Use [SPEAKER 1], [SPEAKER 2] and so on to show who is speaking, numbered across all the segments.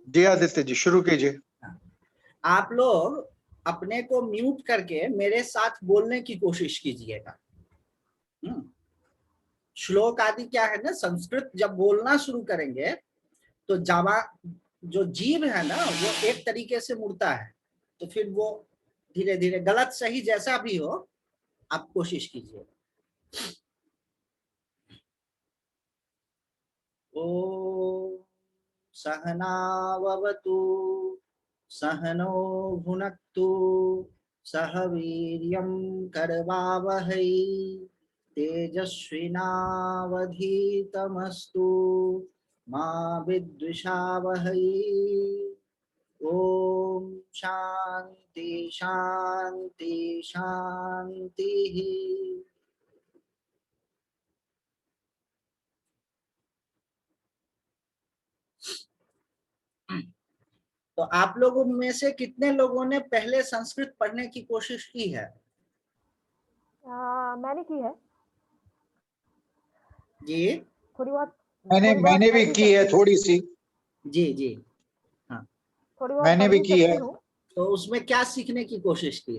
[SPEAKER 1] जी आदित्य जी शुरू कीजिए।
[SPEAKER 2] आप लोग अपने को म्यूट करके मेरे साथ बोलने की कोशिश कीजिएगा। श्लोक आदि क्या है ना, संस्कृत जब बोलना शुरू करेंगे तो जावा जो जीव है ना वो एक तरीके से मुड़ता है, तो फिर वो धीरे धीरे गलत सही जैसा भी हो आप कोशिश कीजिए। ओ सहनावतु सहनो भुनक्तु सह वीर्यं करवावहै तेजस्विनावधीतमस्तु मा विद्विषावहै। ओम शांति शांति शांति। तो आप लोगों में से कितने लोगों ने पहले संस्कृत पढ़ने की कोशिश की है?
[SPEAKER 3] मैंने की है
[SPEAKER 2] जी
[SPEAKER 3] थोड़ी बहुत।
[SPEAKER 1] मैंने भी की है थोड़ी सी।
[SPEAKER 2] जी जी हाँ,
[SPEAKER 3] थोड़ी बहुत
[SPEAKER 1] मैंने भी की है।
[SPEAKER 2] तो उसमें क्या सीखने की कोशिश की?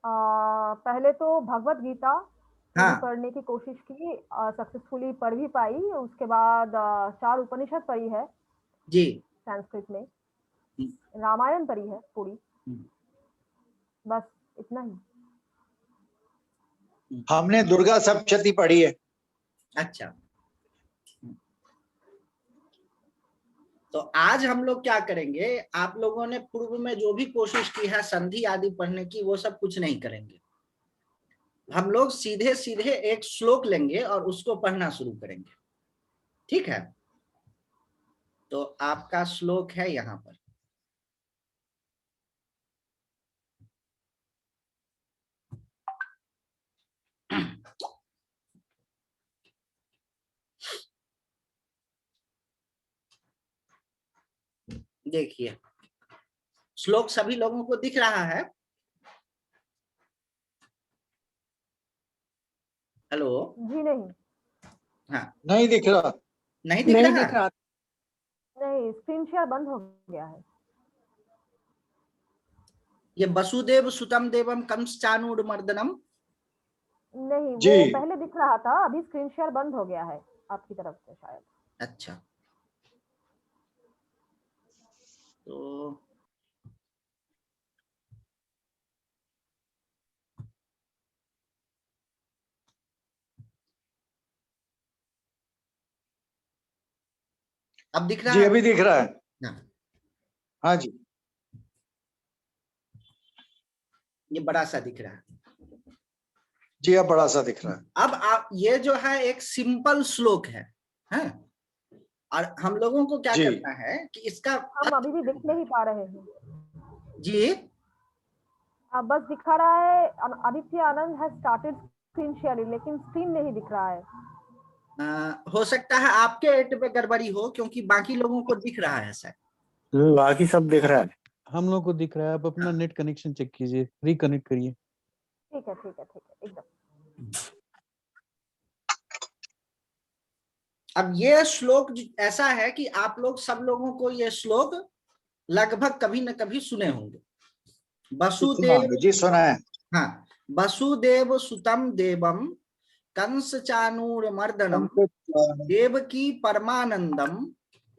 [SPEAKER 3] पहले तो भगवत गीता
[SPEAKER 2] हाँ
[SPEAKER 3] पढ़ने की कोशिश की, सक्सेसफुली पढ़ भी पाई। उसके बाद 4 उपनिषद पढ़ी है
[SPEAKER 2] जी,
[SPEAKER 3] संस्कृत में, रामायण पढ़ी है पूरी, बस इतना ही।
[SPEAKER 1] हमने दुर्गा सप्तशती पढ़ी है।
[SPEAKER 2] अच्छा, तो आज हम लोग क्या करेंगे, आप लोगों ने पूर्व में जो भी कोशिश की है संधि आदि पढ़ने की वो सब कुछ नहीं करेंगे। हम लोग सीधे सीधे एक श्लोक लेंगे और उसको पढ़ना शुरू करेंगे, ठीक है? तो आपका श्लोक है यहाँ पर। देखिए श्लोक सभी लोगों को दिख रहा है? हेलो?
[SPEAKER 3] जी नहीं।
[SPEAKER 2] हाँ,
[SPEAKER 1] नहीं दिख रहा।
[SPEAKER 2] नहीं दिख रहा।
[SPEAKER 3] नहीं, स्क्रीन शेयर बंद हो गया है।
[SPEAKER 2] ये वसुदेव सुतम देवम कंस चाणूर मर्दनम।
[SPEAKER 3] नहीं,
[SPEAKER 1] जी।
[SPEAKER 3] वो पहले दिख रहा था, अभी स्क्रीन शेयर बंद हो गया है आपकी तरफ से शायद।
[SPEAKER 2] अच्छा, तो अब दिख रहा
[SPEAKER 1] जी
[SPEAKER 2] है?
[SPEAKER 1] अभी दिख रहा है।
[SPEAKER 2] हाँ,
[SPEAKER 1] हाँ जी,
[SPEAKER 2] ये बड़ा सा दिख रहा है।
[SPEAKER 1] जी अब बड़ा सा दिख रहा है।
[SPEAKER 2] अब आप ये जो है एक सिंपल श्लोक है, हैं? और हम लोगों को क्या
[SPEAKER 1] जी।
[SPEAKER 2] करना है कि इसका
[SPEAKER 3] हम अभी भी देख नहीं पा रहे हैं।
[SPEAKER 2] जी
[SPEAKER 3] अब बस दिखा रहा है आदित्य आनंद हैज स्टार्टेड स्क्रीन शेयरिंग, लेकिन स्क्रीन नहीं दिख रहा है।
[SPEAKER 2] हो सकता है आपके एंड पे गड़बड़ी हो, क्योंकि बाकी लोगों को दिख रहा है सर।
[SPEAKER 4] बाकी सब दिख रहा है।
[SPEAKER 5] हम लोग को दिख रहा है। आप अपना नेट कनेक्शन चेक कीजिए, रिकनेक्ट करिए।
[SPEAKER 3] ठीक है ठीक है ठीक है एकदम।
[SPEAKER 2] अब ये श्लोक ऐसा है कि आप लोग सब लोगों को ये श्लोक लगभग कभी न कभी सुने होंगे। वसुदेव,
[SPEAKER 1] जी सुना है।
[SPEAKER 2] हाँ, वसुदेव सुतम देवम कंस चाणूर मर्दनम देवकी परमानंदम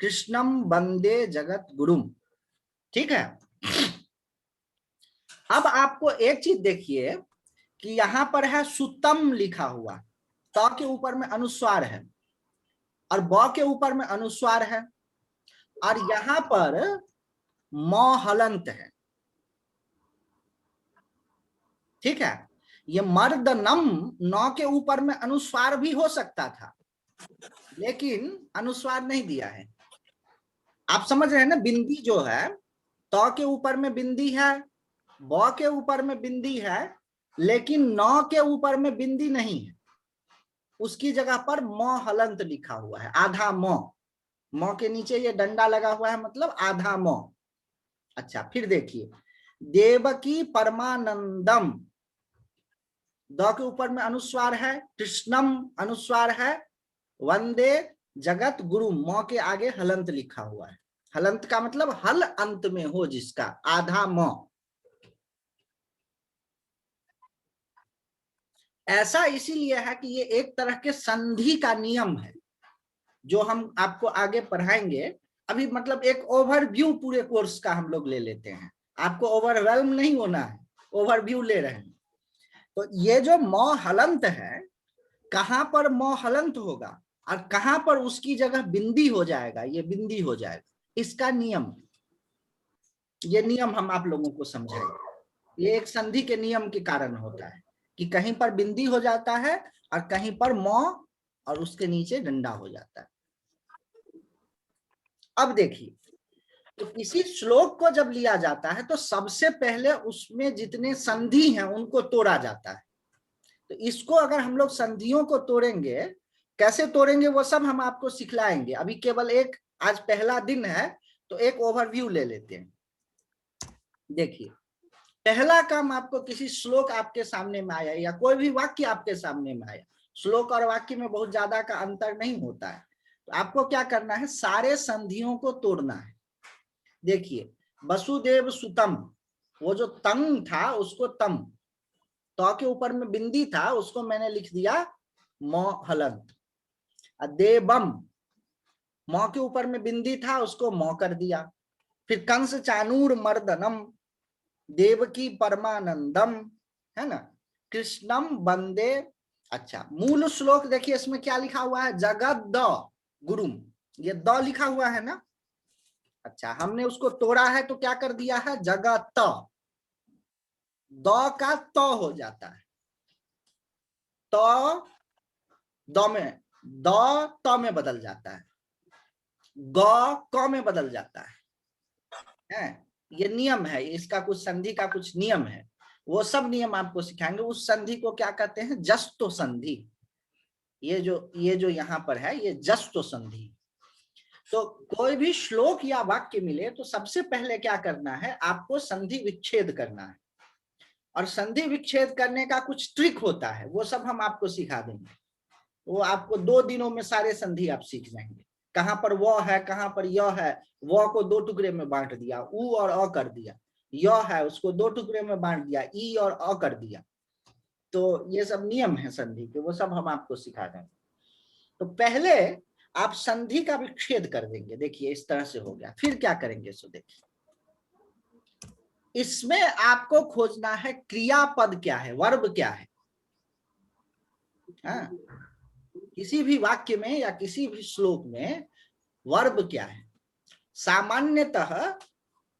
[SPEAKER 2] कृष्णम वंदे जगत गुरुम। ठीक है, अब आपको एक चीज देखिए कि यहां पर है सुतम लिखा हुआ, त के ऊपर में अनुस्वार है और ब के ऊपर में अनुस्वार है, और यहां पर म हलंत है। ठीक है, ये मर्दनम न के ऊपर में अनुस्वार भी हो सकता था, लेकिन अनुस्वार नहीं दिया है। आप समझ रहे हैं ना, बिंदी जो है त के ऊपर में बिंदी है, ब के ऊपर में बिंदी है, लेकिन न के ऊपर में बिंदी नहीं है। उसकी जगह पर म हलंत लिखा हुआ है, आधा म के नीचे ये डंडा लगा हुआ है, मतलब आधा म। अच्छा, फिर देखिए देवकी परमानंदम, द के ऊपर में अनुस्वार है, कृष्णम अनुस्वार है, वंदे जगत गुरु, म के आगे हलंत लिखा हुआ है। हलंत का मतलब हल अंत में हो जिसका, आधा म। ऐसा इसीलिए है कि ये एक तरह के संधि का नियम है जो हम आपको आगे पढ़ाएंगे। अभी मतलब एक ओवरव्यू पूरे कोर्स का हम लोग ले लेते हैं, आपको ओवरवेल्म नहीं होना है, ओवरव्यू ले रहे हैं। तो ये जो म हलंत है, कहां पर म हलंत होगा और कहां पर उसकी जगह बिंदी हो जाएगा, ये बिंदी हो जाएगा, इसका नियम, ये नियम हम आप लोगों को समझाएंगे। ये एक संधि के नियम के कारण होता है कि कहीं पर बिंदी हो जाता है और कहीं पर म और उसके नीचे डंडा हो जाता है। अब देखिए, तो किसी श्लोक को जब लिया जाता है तो सबसे पहले उसमें जितने संधि हैं उनको तोड़ा जाता है। तो इसको अगर हम लोग संधियों को तोड़ेंगे, कैसे तोड़ेंगे वो सब हम आपको सिखलाएंगे। अभी केवल एक, आज पहला दिन है तो एक ओवरव्यू ले लेते हैं। देखिए, पहला काम, आपको किसी श्लोक आपके सामने में आया या कोई भी वाक्य आपके सामने में आया, श्लोक और वाक्य में बहुत ज्यादा का अंतर नहीं होता है, तो आपको क्या करना है, सारे संधियों को तोड़ना है। देखिए, वसुदेव सुतम, वो जो तंग था उसको तम, तो के ऊपर में बिंदी था उसको मैंने लिख दिया म हलंत। देवम, म के ऊपर में बिंदी था उसको म कर दिया। फिर कंस चानूर मर्दनम, देवकी परमानंदम, है ना, कृष्णम वंदे। अच्छा, मूल श्लोक देखिए इसमें क्या लिखा हुआ है, जगत द गुरुम, ये द लिखा हुआ है ना। अच्छा, हमने उसको तोड़ा है तो क्या कर दिया है, जगत, द का त हो जाता है, तो द में, द त में बदल जाता है, ग क में बदल जाता है। ये नियम है, इसका कुछ संधि का कुछ नियम है, वो सब नियम आपको सिखाएंगे। उस संधि को क्या कहते हैं, जस्तो संधि। ये जो यहाँ पर है ये जस्तो संधि। तो कोई भी श्लोक या वाक्य मिले तो सबसे पहले क्या करना है, आपको संधि विच्छेद करना है। और संधि विच्छेद करने का कुछ ट्रिक होता है, वो सब हम आपको सिखा देंगे। वो आपको 2 दिनों में सारे संधि आप सीख जाएंगे। कहां पर वो है, कहां पर य है, वो को 2 टुकड़े में बांट दिया, उ और अ कर दिया, य है उसको 2 टुकड़े में बांट दिया, ई और अ कर दिया। तो ये सब नियम है संधि के, वो सब हम आपको सिखा देंगे। तो पहले आप संधि का विच्छेद कर देंगे। देखिए इस तरह से हो गया। फिर क्या करेंगे, सो देखिए, इसमें आपको खोजना है क्रियापद क्या है, वर्ब क्या है। हाँ, किसी भी वाक्य में या किसी भी श्लोक में वर्ब क्या है। सामान्यतः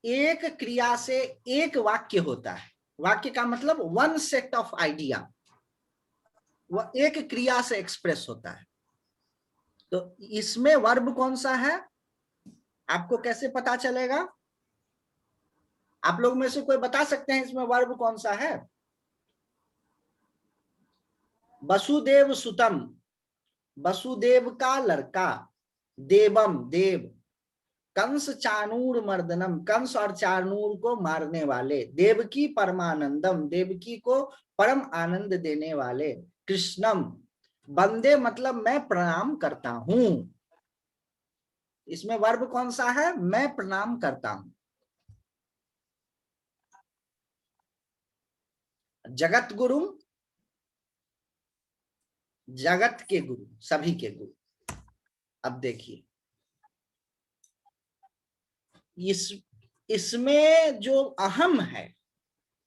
[SPEAKER 2] एक क्रिया से एक वाक्य होता है। वाक्य का मतलब वन सेट ऑफ आइडिया, वह एक क्रिया से एक्सप्रेस होता है। तो इसमें वर्ब कौन सा है, आपको कैसे पता चलेगा? आप लोग में से कोई बता सकते हैं इसमें वर्ब कौन सा है? वसुदेव सुतम, वसुदेव का लड़का, देवम देव, कंस चाणूर मर्दनम, कंस और चाणूर को मारने वाले, देवकी परमानंदम, देवकी को परम आनंद देने वाले, कृष्णम, बंदे मतलब मैं प्रणाम करता हूं। इसमें वर्ब कौन सा है, मैं प्रणाम करता हूं। जगत गुरु, जगत के गुरु, सभी के गुरु। अब देखिए, इसमें जो अहम है,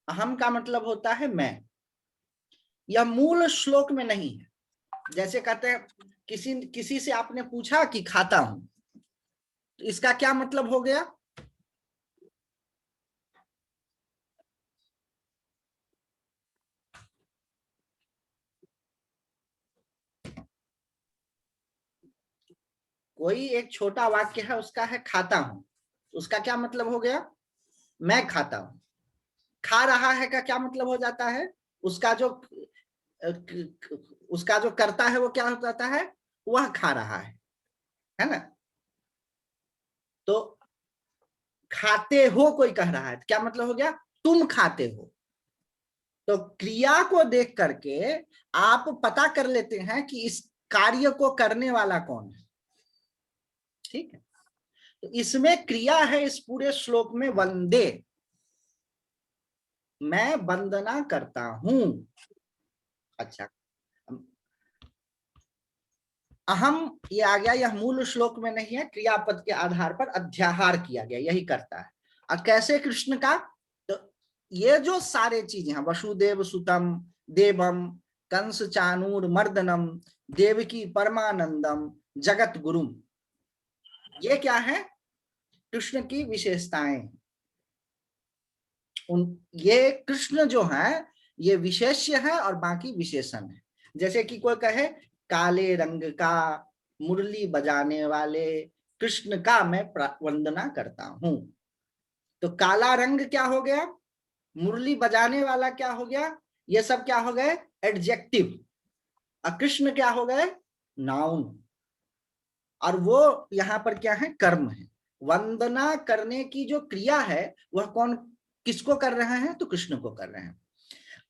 [SPEAKER 2] अहम का मतलब होता है मैं, यह मूल श्लोक में नहीं है। जैसे कहते हैं, किसी से आपने पूछा कि खाता हूं, तो इसका क्या मतलब हो गया, कोई एक छोटा वाक्य है उसका है खाता हूं, उसका क्या मतलब हो गया, मैं खाता हूं। खा रहा है का क्या मतलब हो जाता है, उसका जो करता है वो क्या हो जाता है, वह खा रहा है ना। तो खाते हो कोई कह रहा है, क्या मतलब हो गया, तुम खाते हो। तो क्रिया को देख करके आप पता कर लेते हैं कि इस कार्य को करने वाला कौन है। ठीक है, तो इसमें क्रिया है इस पूरे श्लोक में वंदे, मैं वंदना करता हूं। अच्छा, अहम ये आ गया, यह मूल श्लोक में नहीं है, क्रियापद के आधार पर अध्याहार किया गया, यही करता है। और कैसे कृष्ण का, तो ये जो सारे चीजें हैं, वसुदेव सुतम, देवम, कंस चानूर मर्दनम, देवकी परमानंदम, जगत गुरुम, ये क्या है, कृष्ण की विशेषताएं। ये कृष्ण जो है ये विशेष्य है और बाकी विशेषण है। जैसे कि कोई कहे काले रंग का मुरली बजाने वाले कृष्ण का मैं वंदना करता हूं, तो काला रंग क्या हो गया, मुरली बजाने वाला क्या हो गया, ये सब क्या हो गए एडजेक्टिव, और कृष्ण क्या हो गए नाउन, और वो यहां पर क्या है कर्म है। वंदना करने की जो क्रिया है वह कौन किसको कर रहे हैं, तो कृष्ण को कर रहे हैं।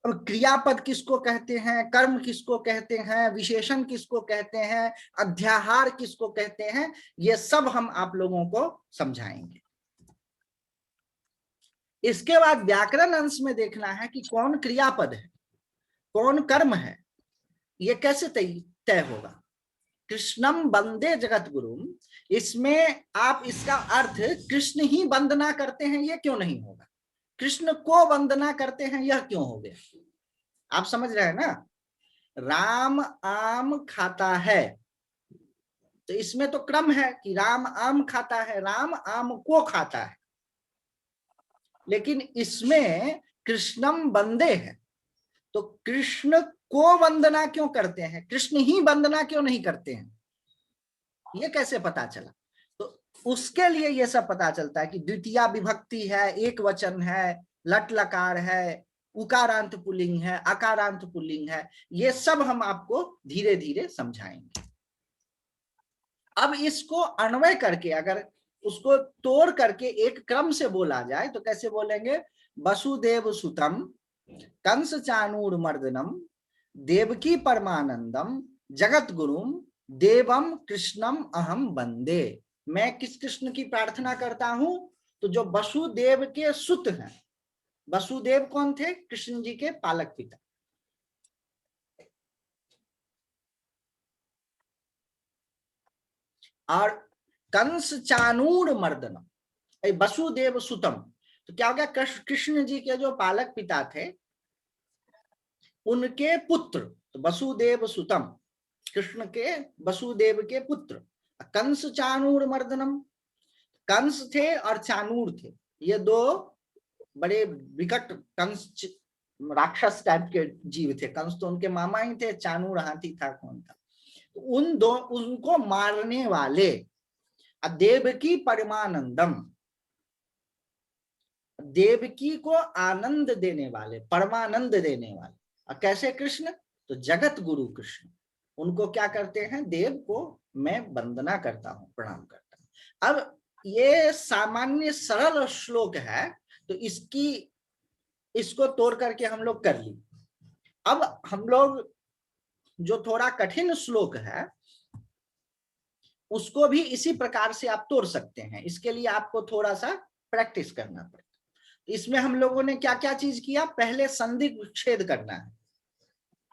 [SPEAKER 2] अब क्रियापद किसको कहते हैं, कर्म किसको कहते हैं, विशेषण किसको कहते हैं, अध्याहार किसको कहते हैं, ये सब हम आप लोगों को समझाएंगे। इसके बाद व्याकरण अंश में देखना है कि कौन क्रियापद है कौन कर्म है, ये कैसे तय होगा। कृष्णम वंदे जगत गुरुम, इसमें आप इसका अर्थ कृष्ण ही वंदना करते हैं ये क्यों नहीं होगा, कृष्ण को वंदना करते हैं यह क्यों हो गया। आप समझ रहे हैं ना, राम आम खाता है, तो इसमें तो क्रम है कि राम आम खाता है, राम आम को खाता है, लेकिन इसमें कृष्णम वंदे है, तो कृष्ण को वंदना क्यों करते हैं, कृष्ण ही वंदना क्यों नहीं करते हैं, ये कैसे पता चला। तो उसके लिए ये सब पता चलता है कि द्वितीया विभक्ति है, एक वचन है, लट लकार है, उकारांत पुल्लिंग है, अकारांत पुल्लिंग है, ये सब हम आपको धीरे धीरे समझाएंगे। अब इसको अन्वय करके अगर उसको तोड़ करके एक क्रम से बोला जाए तो कैसे बोलेंगे, वसुदेव सुतम, कंस चानूर मर्दनम, देवकी परमानंदम, जगत गुरुम, देवम कृष्णम अहम वंदे। मैं किस कृष्ण की प्रार्थना करता हूं, तो जो वसुदेव के सुत हैं। वसुदेव कौन थे, कृष्ण जी के पालक पिता। और कंस चानूर मर्दनम, वसुदेव सुतम, तो क्या हो गया, कृष्ण जी के जो पालक पिता थे उनके पुत्र, तो वसुदेव सुतम, कृष्ण के वसुदेव के पुत्र। कंस चानूर मर्दनम, कंस थे और चानूर थे, ये दो बड़े विकट, कंस राक्षस टाइप के जीव थे, कंस तो उनके मामा ही थे, चानूर हाथी था कौन था, तो उन दो उनको मारने वाले। देवकी परमानंदम, देवकी को आनंद देने वाले, परमानंद देने वाले। और कैसे कृष्ण, तो जगत गुरु कृष्ण, उनको क्या करते हैं, देव को मैं वंदना करता हूं, प्रणाम करता हूं। अब ये सामान्य सरल श्लोक है, तो इसको तोड़ करके हम लोग कर ली। अब हम लोग जो थोड़ा कठिन श्लोक है उसको भी इसी प्रकार से आप तोड़ सकते हैं, इसके लिए आपको थोड़ा सा प्रैक्टिस करना पड़ेगा। इसमें हम लोगों ने क्या क्या चीज किया, पहले संधि विच्छेद करना है,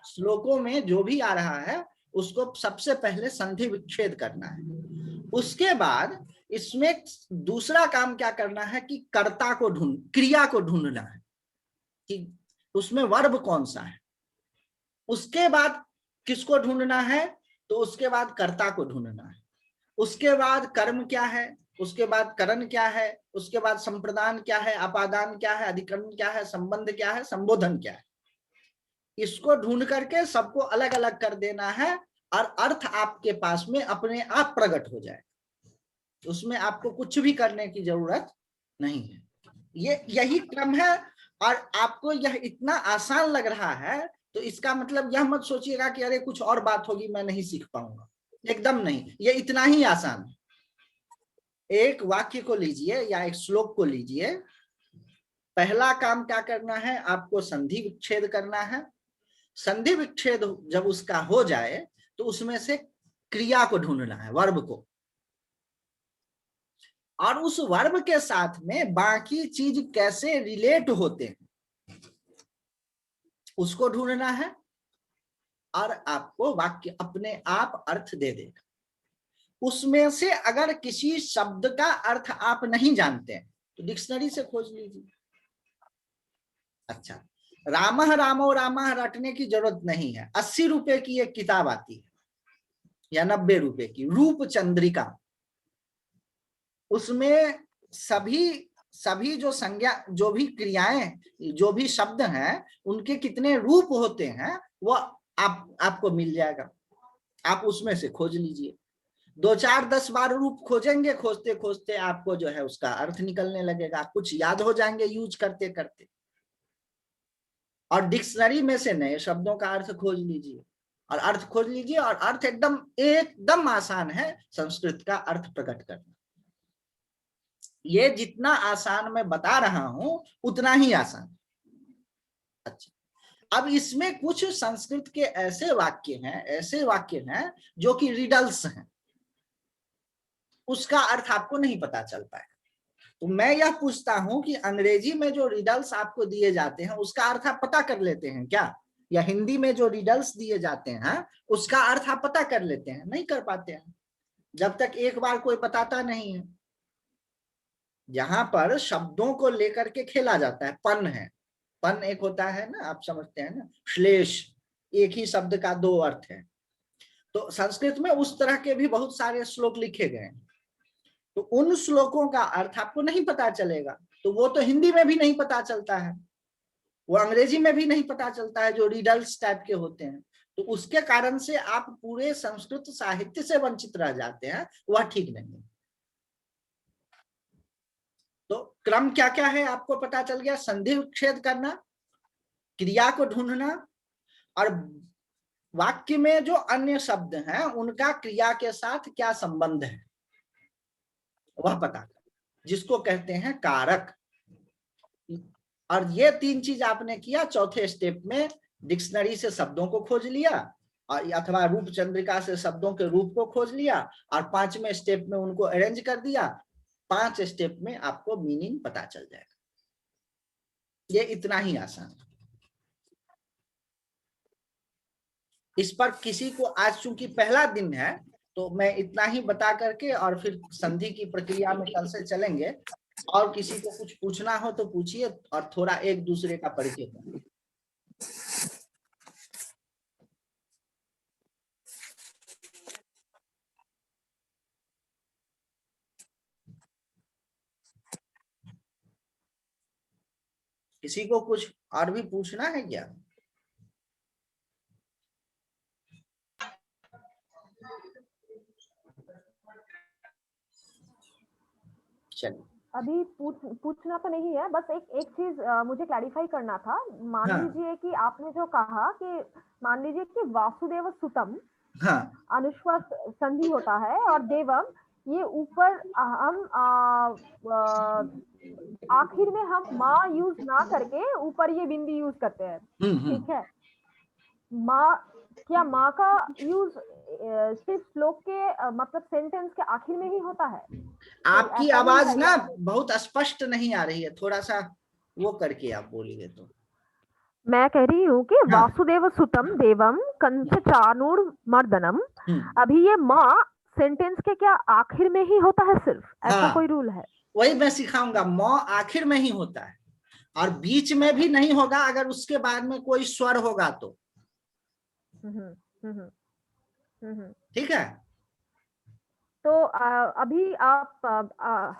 [SPEAKER 2] श्लोकों में जो भी आ रहा है उसको सबसे पहले संधि विच्छेद करना है। उसके बाद इसमें दूसरा काम क्या करना है कि कर्ता को क्रिया को ढूंढना है कि उसमें वर्ब कौन सा है। उसके बाद किसको ढूंढना है, तो उसके बाद कर्ता को ढूंढना है। उसके बाद कर्म क्या है, उसके बाद करण क्या है, उसके बाद संप्रदान क्या है, अपादान क्या है, अधिकरण क्या है, संबंध क्या है, संबोधन क्या है। इसको ढूंढ करके सबको अलग अलग कर देना है और अर्थ आपके पास में अपने आप प्रकट हो जाए, उसमें आपको कुछ भी करने की जरूरत नहीं है। यही क्रम है। और आपको यह इतना आसान लग रहा है तो इसका मतलब यह मत सोचिएगा कि अरे कुछ और बात होगी मैं नहीं सीख पाऊंगा, एकदम नहीं, ये इतना ही आसान है। एक वाक्य को लीजिए या एक श्लोक को लीजिए, पहला काम क्या करना है, आपको संधि विच्छेद करना है। संधि विच्छेद जब उसका हो जाए तो उसमें से क्रिया को ढूंढना है, वर्ब को। और उस वर्ब के साथ में बाकी चीज कैसे रिलेट होते हैं उसको ढूंढना है, और आपको वाक्य अपने आप अर्थ दे देगा। उसमें से अगर किसी शब्द का अर्थ आप नहीं जानते हैं तो डिक्शनरी से खोज लीजिए। अच्छा, रामः रामो रामः रटने की जरूरत नहीं है। 80 रुपए की एक किताब आती है या 90 रुपए की, रूप चंद्रिका। उसमें सभी जो संज्ञा, जो भी क्रियाएं, जो भी शब्द हैं, उनके कितने रूप होते हैं वो आपको मिल जाएगा। आप उसमें से खोज लीजिए। 2 4 10 बार रूप खोजेंगे, खोजते खोजते आपको जो है उसका अर्थ निकलने लगेगा, कुछ याद हो जाएंगे यूज करते करते। और डिक्शनरी में से नए शब्दों का अर्थ खोज लीजिए, और अर्थ खोज लीजिए, और अर्थ एकदम आसान है संस्कृत का अर्थ प्रकट करना। ये जितना आसान मैं बता रहा हूं उतना ही आसान। अच्छा, अब इसमें कुछ संस्कृत के ऐसे वाक्य हैं जो कि रिडल्स हैं, उसका अर्थ आपको नहीं पता चल पाएगा। तो मैं यह पूछता हूं कि अंग्रेजी में जो रिडल्स आपको दिए जाते हैं उसका अर्थ आप पता कर लेते हैं क्या? या हिंदी में जो रिडल्स दिए जाते हैं उसका अर्थ आप पता कर लेते हैं? नहीं कर पाते हैं, जब तक एक बार कोई बताता नहीं है। जहां पर शब्दों को लेकर के खेला जाता है, पन है, पन एक होता है ना, आप समझते हैं ना, श्लेष, एक ही शब्द का 2 अर्थ है। तो संस्कृत में उस तरह के भी बहुत सारे श्लोक लिखे गए हैं। तो उन श्लोकों का अर्थ आपको नहीं पता चलेगा, तो वो तो हिंदी में भी नहीं पता चलता है, वो अंग्रेजी में भी नहीं पता चलता है, जो रिडल्स टाइप के होते हैं। तो उसके कारण से आप पूरे संस्कृत साहित्य से वंचित रह जाते हैं, वह ठीक नहीं है। तो क्रम क्या क्या है आपको पता चल गया। संधि विच्छेद करना, क्रिया को ढूंढना, और वाक्य में जो अन्य शब्द हैं उनका क्रिया के साथ क्या संबंध है वह पता करना, जिसको कहते हैं कारक। और ये 3 चीज आपने किया। चौथे स्टेप में डिक्शनरी से शब्दों को खोज लिया, और अथवा रूप चंद्रिका से शब्दों के रूप को खोज लिया, और 5वें स्टेप में उनको अरेंज कर दिया। 5 स्टेप में आपको मीनिंग पता चल जाएगा। ये इतना ही आसान है। इस पर किसी को, आज चूंकि पहला दिन है तो मैं इतना ही बता करके, और फिर संधि की प्रक्रिया में कल से चलेंगे। और किसी को कुछ पूछना हो तो पूछिए, और थोड़ा एक दूसरे का परिचय करें। किसी को कुछ और भी पूछना है क्या? चलिए,
[SPEAKER 3] अभी पूछना तो नहीं है, बस एक चीज मुझे क्लैरिफाई करना था। मान
[SPEAKER 2] हाँ।
[SPEAKER 3] लीजिए कि आपने जो कहा कि मान लीजिए कि वासुदेव सुतम
[SPEAKER 2] हाँ
[SPEAKER 3] अनुस्वर संधि होता है, और देवम ये ऊपर हम आखिर में हम माँ यूज ना करके ऊपर ये बिंदी यूज करते हैं, ठीक है। माँ, क्या माँ का यूज सिर्फ श्लोक के मतलब सेंटेंस के आखिर में ही होता है?
[SPEAKER 2] आपकी
[SPEAKER 3] ऐसा ही
[SPEAKER 2] आवाज
[SPEAKER 3] है
[SPEAKER 2] ना
[SPEAKER 3] या?
[SPEAKER 2] बहुत स्पष्ट नहीं आ रही है, थोड़ा सा वो करके आप बोलिए तो।
[SPEAKER 3] मैं कह रही हूँ कि
[SPEAKER 2] हाँ।
[SPEAKER 3] वासुदेव सुतम देवम कंस चाणूर मर्दनम, अभी ये माँ सेंटेंस के क्या आखिर में ही होता है सिर्फ? ऐसा
[SPEAKER 2] हाँ,
[SPEAKER 3] कोई रूल है?
[SPEAKER 2] वही मैं सिखाऊंगा। मौ आखिर में ही होता है, और बीच में भी नहीं होगा अगर उसके बाद में कोई स्वर होगा तो। ठीक है।
[SPEAKER 3] तो अभी आप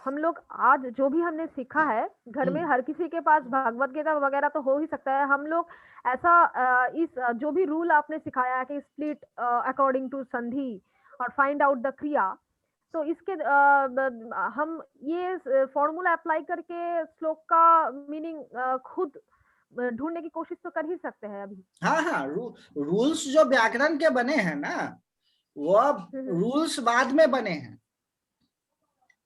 [SPEAKER 3] हम लोग आज जो भी हमने सीखा है, घर में हर किसी के पास भगवत गीता वगैरह तो हो ही सकता है। हम लोग ऐसा इस जो भी रूल आपने सिखाया है कि स्प्लिट अकॉर्डिंग टू संधि और फाइंड आउट द क्रिया, तो इसके हम ये फॉर्मूला अप्लाई करके श्लोक का मीनिंग खुद ढूंढने की कोशिश तो कर ही सकते हैं अभी।
[SPEAKER 2] हाँ हाँ, रूल्स जो व्याकरण के बने हैं ना, वो रूल्स बाद में बने हैं,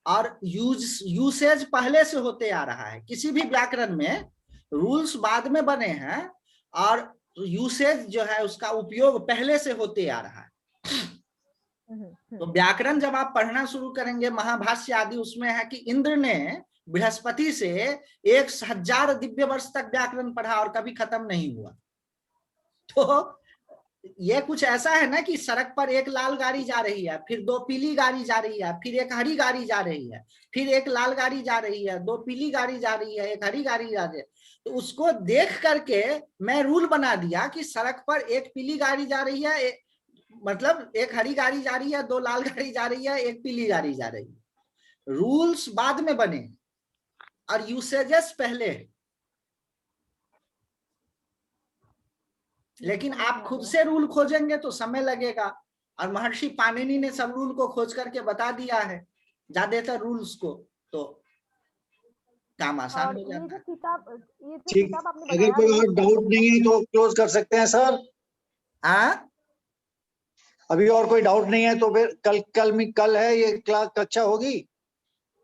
[SPEAKER 2] और यूसेज पहले से होते आ रहा है। किसी भी व्याकरण में रूल्स बाद में बने हैं, और यूसेज जो है उसका उपयोग पहले से होते आ रहा है। तो व्याकरण जब आप पढ़ना शुरू करेंगे, महाभाष्य आदि, उसमें है कि इंद्र ने बृहस्पति से 1000 दिव्य वर्ष तक व्याकरण पढ़ा और कभी खत्म नहीं हुआ। तो ये कुछ ऐसा है ना कि सड़क पर एक लाल गाड़ी जा रही है, फिर 2 पीली गाड़ी जा रही है, फिर एक हरी गाड़ी जा रही है, फिर एक लाल गाड़ी जा रही है, 2 पीली गाड़ी जा रही है, एक हरी गाड़ी जा रही है। तो उसको देख करके मैं रूल बना दिया कि सड़क पर एक पीली गाड़ी जा रही है, मतलब एक हरी गाड़ी जा रही है, 2 लाल गाड़ी जा रही है, एक पीली गाड़ी जा रही है। रूल्स बाद में बने और यूसेजेस पहले। लेकिन आप खुद से रूल खोजेंगे तो समय लगेगा, और महर्षि पाणिनि ने सब रूल को खोज करके बता दिया है ज्यादातर रूल्स को, तो काम आसान
[SPEAKER 3] और
[SPEAKER 2] हो
[SPEAKER 3] ये
[SPEAKER 2] जाता
[SPEAKER 3] जो
[SPEAKER 2] है।
[SPEAKER 3] किताब, ये जो
[SPEAKER 1] ठीक,
[SPEAKER 3] किताब आपने
[SPEAKER 1] अगर
[SPEAKER 3] बताया,
[SPEAKER 1] कोई
[SPEAKER 3] ये
[SPEAKER 1] और डाउट नहीं है तो क्लोज कर सकते हैं सर। अभी और कोई डाउट नहीं है तो फिर कल है ये क्लास, कक्षा होगी।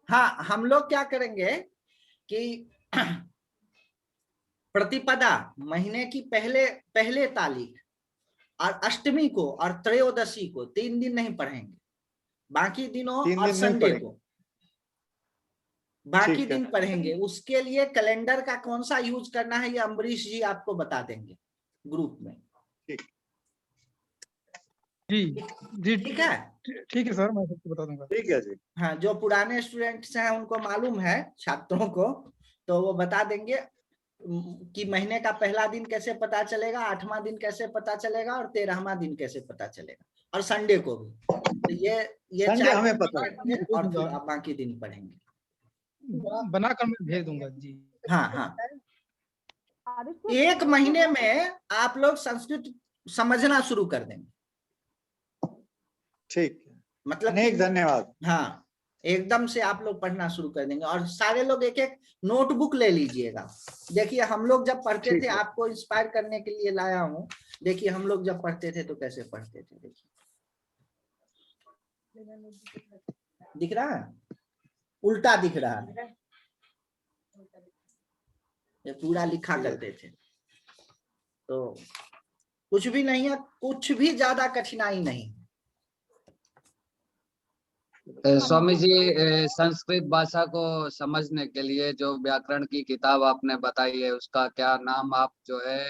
[SPEAKER 2] हाँ, हम लोग क्या करेंगे कि प्रतिपदा महीने की पहले तारीख और अष्टमी को और त्रयोदशी को 3 दिन नहीं पढ़ेंगे, बाकी दिनों
[SPEAKER 1] 3
[SPEAKER 2] और
[SPEAKER 1] दिन नहीं
[SPEAKER 2] संडे
[SPEAKER 1] पढ़ेंगे।
[SPEAKER 2] को बाकी
[SPEAKER 1] ठीक है।
[SPEAKER 2] दिन पढ़ेंगे। उसके लिए कैलेंडर का कौन सा यूज करना है ये अम्बरीश जी आपको बता देंगे ग्रुप में।
[SPEAKER 6] जी जी
[SPEAKER 2] ठीक है,
[SPEAKER 6] ठीक है सर, मैं सबको बता दूंगा।
[SPEAKER 1] ठीक है जी।
[SPEAKER 2] हाँ, जो पुराने स्टूडेंट्स हैं उनको मालूम है, छात्रों को, तो वो बता देंगे कि महीने का पहला दिन कैसे पता चलेगा, 8वां दिन कैसे पता चलेगा और 13वां दिन कैसे पता चलेगा, और संडे को भी। तो ये
[SPEAKER 1] संडे
[SPEAKER 2] 4
[SPEAKER 1] हमें
[SPEAKER 2] दिन
[SPEAKER 1] पता है।
[SPEAKER 2] पढ़ेंगे और फिर आप बाकी दिन पढ़ेंगे।
[SPEAKER 6] बनाकर मैं भेज दूंगा जी।
[SPEAKER 2] हाँ हाँ,
[SPEAKER 3] आदित्य,
[SPEAKER 2] 1 महीने में आप लोग संस्कृत समझना शुरू कर देंगे।
[SPEAKER 1] ठीक है,
[SPEAKER 2] मतलब
[SPEAKER 1] अनेक
[SPEAKER 2] कि
[SPEAKER 1] धन्यवाद।
[SPEAKER 2] हाँ, एकदम से आप लोग पढ़ना शुरू कर देंगे। और सारे लोग एक एक नोटबुक ले लीजिएगा। देखिए हम लोग जब पढ़ते
[SPEAKER 1] ठीक
[SPEAKER 2] थे,
[SPEAKER 1] है।
[SPEAKER 2] आपको इंस्पायर करने के लिए लाया हूँ। देखिए हम लोग जब पढ़ते थे तो कैसे पढ़ते थे, देखिए दिख रहा है, उल्टा दिख रहा है, ये पूरा लिखा करते थे। तो कुछ भी नहीं है, कुछ भी ज्यादा कठिनाई नहीं।
[SPEAKER 7] स्वामी जी, संस्कृत भाषा को समझने के लिए जो व्याकरण की किताब आपने बताई है उसका क्या नाम आप जो है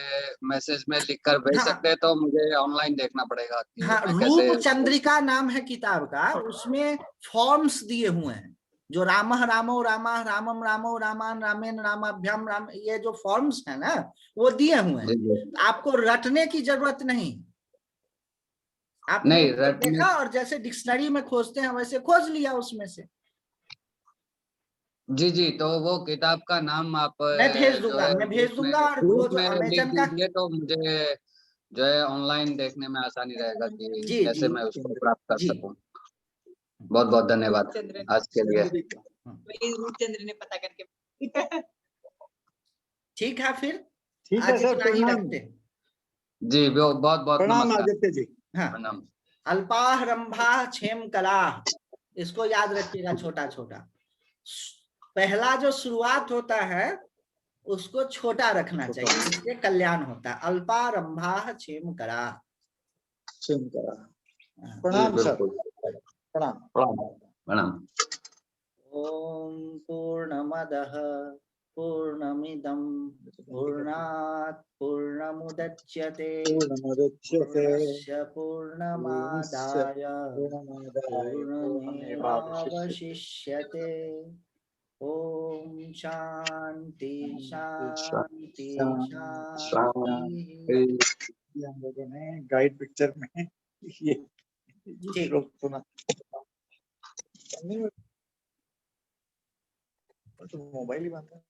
[SPEAKER 7] मैसेज में लिखकर भेज
[SPEAKER 2] हाँ,
[SPEAKER 7] सकते हैं? तो मुझे ऑनलाइन देखना पड़ेगा कि
[SPEAKER 2] हाँ,
[SPEAKER 7] मैं
[SPEAKER 2] रूप
[SPEAKER 7] कैसे।
[SPEAKER 2] चंद्रिका नाम है किताब का। उसमें फॉर्म्स दिए हुए हैं, जो रामः रामो रामा, रामम रामो रामान, रामेन रामाभ्याम राम, ये जो फॉर्म्स है ना वो दिए हुए
[SPEAKER 7] जी
[SPEAKER 2] हैं।
[SPEAKER 7] जी।
[SPEAKER 2] आपको रटने की जरूरत नहीं, आपने
[SPEAKER 7] नहीं,
[SPEAKER 2] उसको
[SPEAKER 7] रटने।
[SPEAKER 2] देखा और जैसे डिक्शनरी में खोजते हैं वैसे खोज लिया उसमें से।
[SPEAKER 7] जी जी, तो वो किताब का नाम आप
[SPEAKER 2] मैं भेज
[SPEAKER 7] जो
[SPEAKER 2] दूंगा,
[SPEAKER 7] है
[SPEAKER 2] मैं भेज दूंगा। और वो
[SPEAKER 7] ग्रुप
[SPEAKER 2] जो
[SPEAKER 7] में लिख
[SPEAKER 2] अमेजन का,
[SPEAKER 7] दीजिए तो मुझे जो है ऑनलाइन देखने में आसानी रहेगा कि
[SPEAKER 2] जी
[SPEAKER 7] कैसे
[SPEAKER 2] जी
[SPEAKER 7] मैं उसको प्राप्त कर
[SPEAKER 2] जी,
[SPEAKER 7] सकूं। बहुत बहुत धन्यवाद आज के लिए।
[SPEAKER 8] रूपचंद्र ने पता करके
[SPEAKER 2] ठीक है, फिर
[SPEAKER 1] ठीक है
[SPEAKER 2] आज
[SPEAKER 1] सर,
[SPEAKER 2] इतना ही
[SPEAKER 1] प्रणाम।
[SPEAKER 2] रखते।
[SPEAKER 7] जी बहुत बहुत
[SPEAKER 1] प्रणाम
[SPEAKER 7] नमस्कार।
[SPEAKER 1] आदित्य जी।
[SPEAKER 2] हाँ,
[SPEAKER 7] प्रणाम।
[SPEAKER 2] अल्पारंभा क्षेम कला, इसको याद रखिएगा छोटा छोटा। पहला जो शुरुआत होता है उसको छोटा रखना चाहिए, इससे कल्याण होता है। अल्पारंभा क्षेम कला।
[SPEAKER 7] जी
[SPEAKER 1] प्रणाम सर,
[SPEAKER 7] बिल्कुल।
[SPEAKER 1] प्रणाम।
[SPEAKER 7] प्रणाम प्रणाम।
[SPEAKER 2] ओम पूर्णमदः पूर्णमिदं पूर्णात् पूर्णमुदच्यते
[SPEAKER 1] पूर्णमुदच्यते
[SPEAKER 2] पूर्णस्य पूर्णमादाय पूर्णमेवावशिष्यते। ओम शांति शांति शांति।
[SPEAKER 1] हम लोगों ने गाइड पिक्चर में ये
[SPEAKER 2] ठीक।
[SPEAKER 1] श्लोक सुना। तो मोबाइल ही बात है।